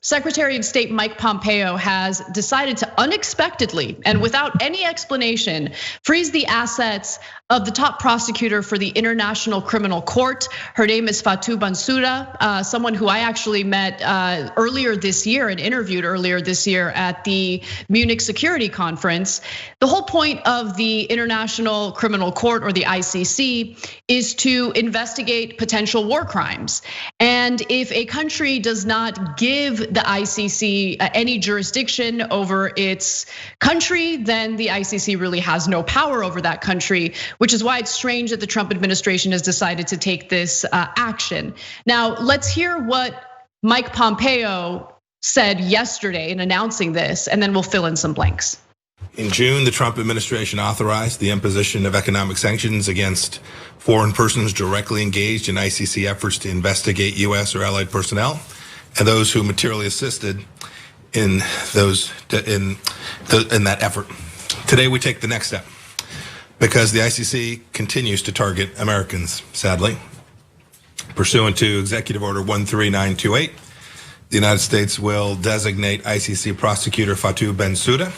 Secretary of State Mike Pompeo has decided to unexpectedly and without any explanation freeze the assets of the top prosecutor for the International Criminal Court. Her name is Fatou Bensouda, someone who I actually met earlier this year and interviewed earlier this year at the Munich Security Conference. The whole point of the International Criminal Court, or the ICC, is to investigate potential war crimes. And if a country does not give the ICC any jurisdiction over its country, then the ICC really has no power over that country, which is why it's strange that the Trump administration has decided to take this action. Now, let's hear what Mike Pompeo said yesterday in announcing this, and then we'll fill in some blanks. In June, the Trump administration authorized the imposition of economic sanctions against foreign persons directly engaged in ICC efforts to investigate US or allied personnel and those who materially assisted in that effort. Today, we take the next step because the ICC continues to target Americans, sadly. Pursuant to Executive Order 13928, the United States will designate ICC prosecutor Fatou Bensouda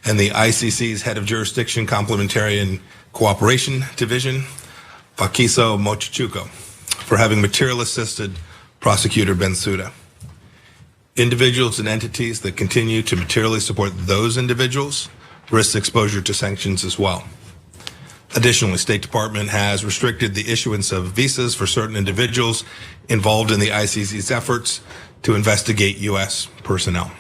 and the ICC's head of jurisdiction, complementary and cooperation division, Phakiso Mochochoko, for having material assisted prosecutor Bensouda. Individuals and entities that continue to materially support those individuals risk exposure to sanctions as well. Additionally, State Department has restricted the issuance of visas for certain individuals involved in the ICC's efforts to investigate US personnel.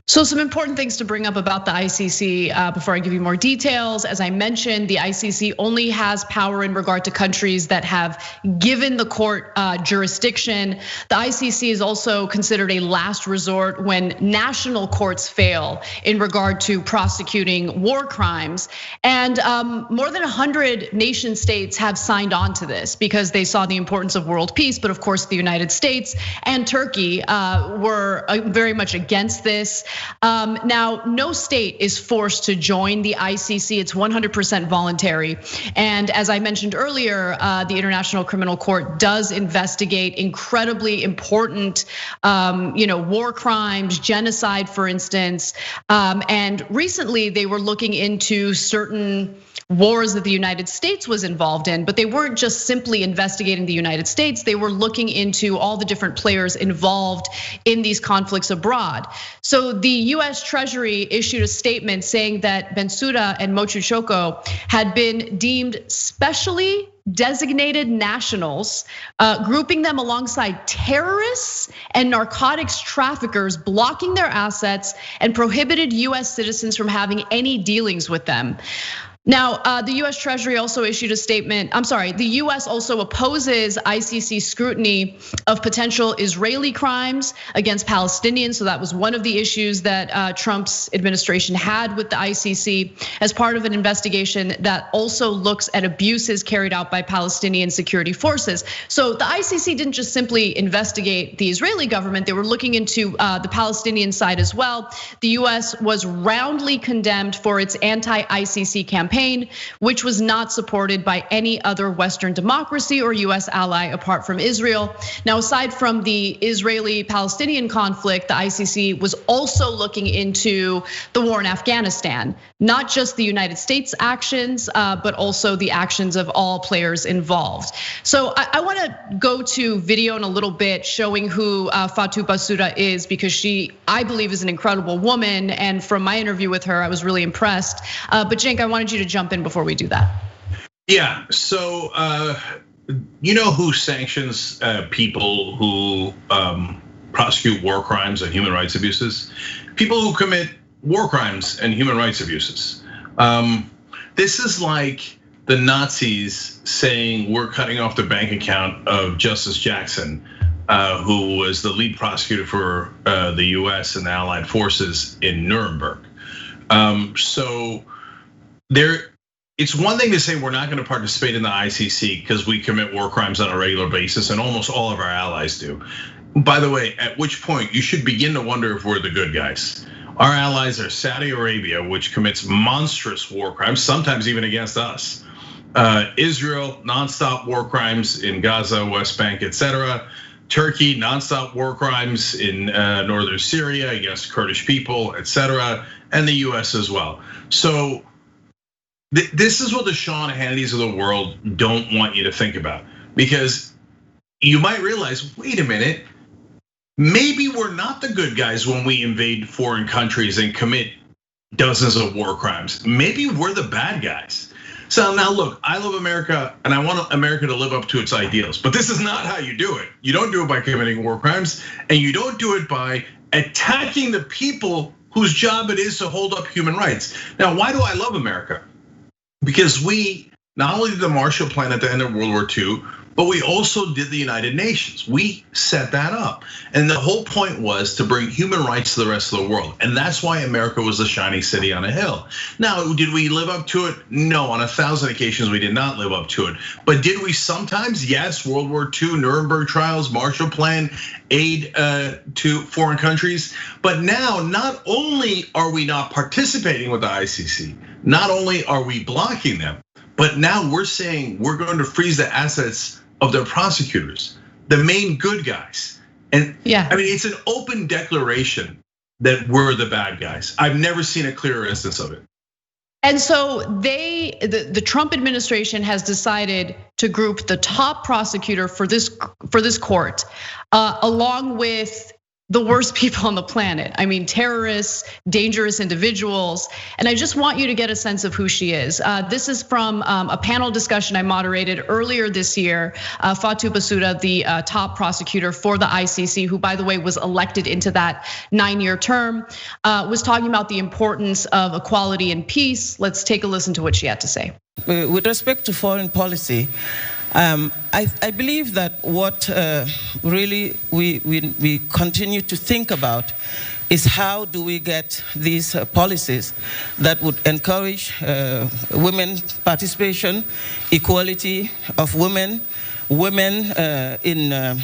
So some important things to bring up about the ICC before I give you more details. As I mentioned, the ICC only has power in regard to countries that have given the court jurisdiction. The ICC is also considered a last resort when national courts fail in regard to prosecuting war crimes. And more than 100 nation states have signed on to this because they saw the importance of world peace. But of course, the United States and Turkey were very much against this. Now, no state is forced to join the ICC. It's 100% voluntary. And as I mentioned earlier, the International Criminal Court does investigate incredibly important, war crimes, genocide, for instance. And recently, they were looking into certain wars that the United States was involved in, but they weren't just simply investigating the United States. They were looking into all the different players involved in these conflicts abroad. So the US Treasury issued a statement saying that Bensouda and Mochochoko had been deemed specially designated nationals, grouping them alongside terrorists and narcotics traffickers, blocking their assets, and prohibited US citizens from having any dealings with them. Now, the US Treasury also issued a statement. The US also opposes ICC scrutiny of potential Israeli crimes against Palestinians. So that was one of the issues that Trump's administration had with the ICC as part of an investigation that also looks at abuses carried out by Palestinian security forces. So the ICC didn't just simply investigate the Israeli government, they were looking into the Palestinian side as well. The US was roundly condemned for its anti-ICC campaign, which was not supported by any other Western democracy or US ally apart from Israel. Now, aside from the Israeli-Palestinian conflict, the ICC was also looking into the war in Afghanistan, not just the United States actions, but also the actions of all players involved. So I wanna go to video in a little bit showing who Fatou Bensouda is, because she, I believe, is an incredible woman. And from my interview with her, I was really impressed. But Cenk, I wanted you to jump in before we do that. Yeah, so you know who sanctions people who prosecute war crimes and human rights abuses? People who commit war crimes and human rights abuses. This is like the Nazis saying we're cutting off the bank account of Justice Jackson, who was the lead prosecutor for the US and the Allied forces in Nuremberg. So it's one thing to say we're not gonna participate in the ICC because we commit war crimes on a regular basis, and almost all of our allies do. By the way, at which point you should begin to wonder if we're the good guys. Our allies are Saudi Arabia, which commits monstrous war crimes, sometimes even against us. Israel, nonstop war crimes in Gaza, West Bank, etc. Turkey, nonstop war crimes in northern Syria against Kurdish people, etc., and the US as well. So this is what the Sean Hannitys of the world don't want you to think about, because you might realize, wait a minute, maybe we're not the good guys when we invade foreign countries and commit dozens of war crimes. Maybe we're the bad guys. So now look, I love America and I want America to live up to its ideals, but this is not how you do it. You don't do it by committing war crimes, and you don't do it by attacking the people whose job it is to hold up human rights. Now, why do I love America? Because we not only did the Marshall Plan at the end of World War II, but we also did the United Nations. We set that up. And the whole point was to bring human rights to the rest of the world. And that's why America was the shining city on a hill. Now, did we live up to it? No, on 1,000 occasions we did not live up to it. But did we sometimes? Yes, World War II, Nuremberg trials, Marshall Plan, aid to foreign countries. But now, not only are we not participating with the ICC, not only are we blocking them, but now we're saying we're going to freeze the assets of their prosecutors, the main good guys. And yeah, I mean, it's an open declaration that we're the bad guys. I've never seen a clearer instance of it. And so the Trump administration has decided to group the top prosecutor for this court, along with the worst people on the planet. I mean, terrorists, dangerous individuals. And I just want you to get a sense of who she is. This is from a panel discussion I moderated earlier this year. Fatou Bensouda, the top prosecutor for the ICC, who by the way was elected into that 9-year term, was talking about the importance of equality and peace. Let's take a listen to what she had to say. With respect to foreign policy, I believe that what really we continue to think about is how do we get these policies that would encourage women participation, equality of women in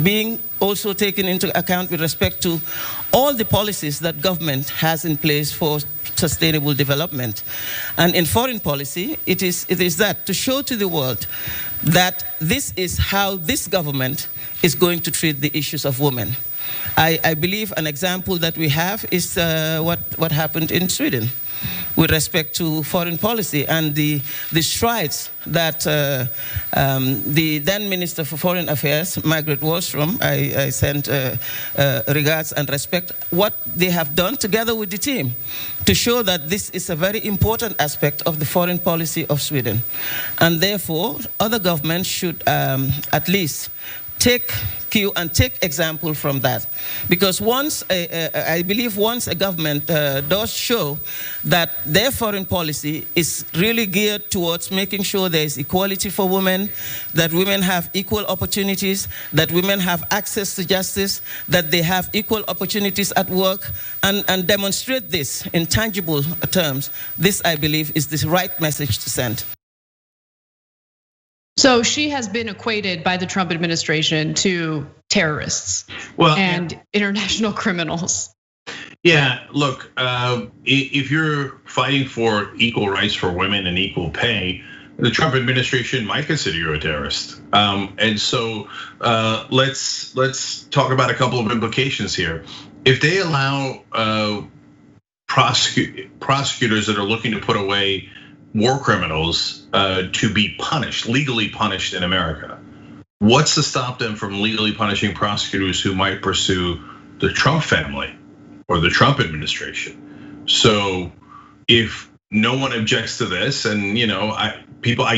being also taken into account with respect to all the policies that government has in place for sustainable development. And in foreign policy, it is that to show to the world that this is how this government is going to treat the issues of women. I believe an example that we have is what happened in Sweden with respect to foreign policy and the strides that the then Minister for Foreign Affairs, Margaret Wallström, I sent regards and respect, what they have done together with the team to show that this is a very important aspect of the foreign policy of Sweden. And therefore, other governments should at least take cue and take example from that. Because I believe once a government does show that their foreign policy is really geared towards making sure there is equality for women, that women have equal opportunities, that women have access to justice, that they have equal opportunities at work, and demonstrate this in tangible terms, this I believe is the right message to send. So she has been equated by the Trump administration to terrorists and international criminals. Yeah, look, if you're fighting for equal rights for women and equal pay, the Trump administration might consider you a terrorist. And so let's talk about a couple of implications here. If they allow prosecutors that are looking to put away war criminals to be punished, legally punished in America, what's to stop them from legally punishing prosecutors who might pursue the Trump family or the Trump administration? So if no one objects to this, and I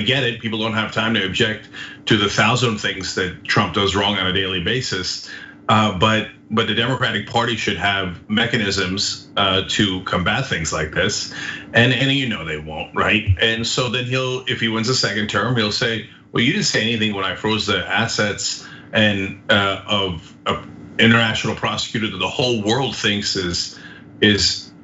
get it, people don't have time to object to the 1,000 things that Trump does wrong on a daily basis, but the Democratic Party should have mechanisms to combat things like this, and they won't, right? And so then if he wins a second term, he'll say, well, you didn't say anything when I froze the assets and of international prosecutor that the whole world thinks is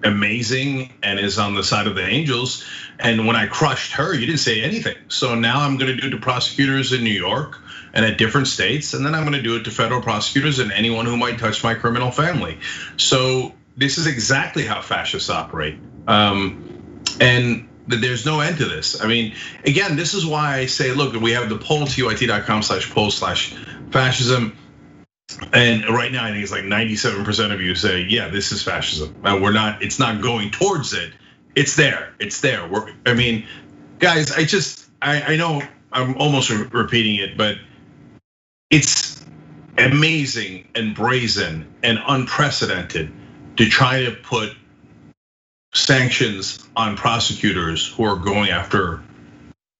amazing and is on the side of the angels, and when I crushed her, you didn't say anything. So now I'm going to do it to prosecutors in New York and at different states, and then I'm going to do it to federal prosecutors and anyone who might touch my criminal family. So this is exactly how fascists operate, and there's no end to this. I mean, again, this is why I say, look, we have the poll, TYT.com/poll/fascism. And right now, I think it's like 97% of you say, yeah, this is fascism. It's not going towards it. It's there, I mean, guys, I know I'm almost repeating it, but it's amazing and brazen and unprecedented to try to put sanctions on prosecutors who are going after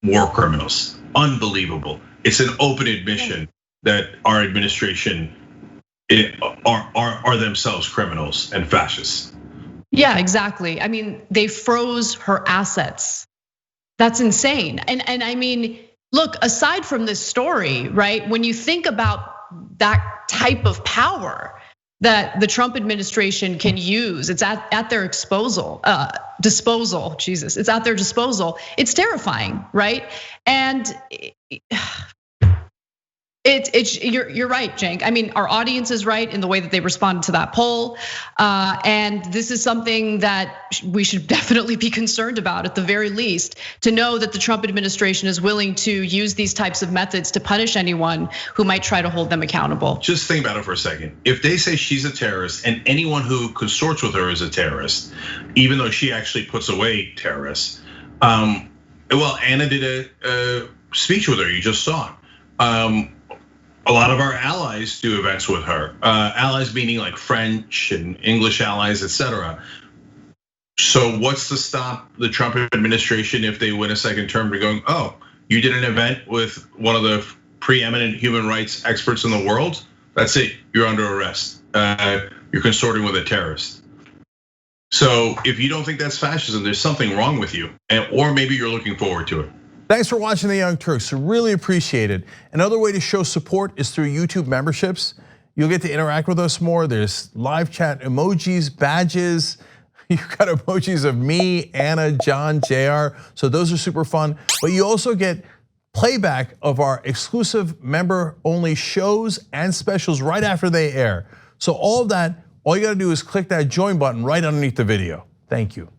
war criminals. Unbelievable. It's an open admission that our administration are themselves criminals and fascists. Yeah, exactly. I mean, they froze her assets. That's insane. And I mean, look, aside from this story, right? When you think about that type of power that the Trump administration can use, it's at their disposal. Jesus, it's at their disposal. It's terrifying, right? And you're right, Cenk. I mean, our audience is right in the way that they responded to that poll, and this is something that we should definitely be concerned about, at the very least, to know that the Trump administration is willing to use these types of methods to punish anyone who might try to hold them accountable. Just think about it for a second. If they say she's a terrorist and anyone who consorts with her is a terrorist, even though she actually puts away terrorists, well, Anna did a speech with her. You just saw it. A lot of our allies do events with her. Allies meaning like French and English allies, etc. So what's to stop the Trump administration, if they win a second term, to going, oh, you did an event with one of the preeminent human rights experts in the world? That's it, you're under arrest. You're consorting with a terrorist. So if you don't think that's fascism, there's something wrong with you, or maybe you're looking forward to it. Thanks for watching The Young Turks, really appreciate it. Another way to show support is through YouTube memberships. You'll get to interact with us more. There's live chat emojis, badges. You've got emojis of me, Anna, John, JR. So those are super fun. But you also get playback of our exclusive member-only shows and specials right after they air. So all of that, all you gotta do is click that join button right underneath the video. Thank you.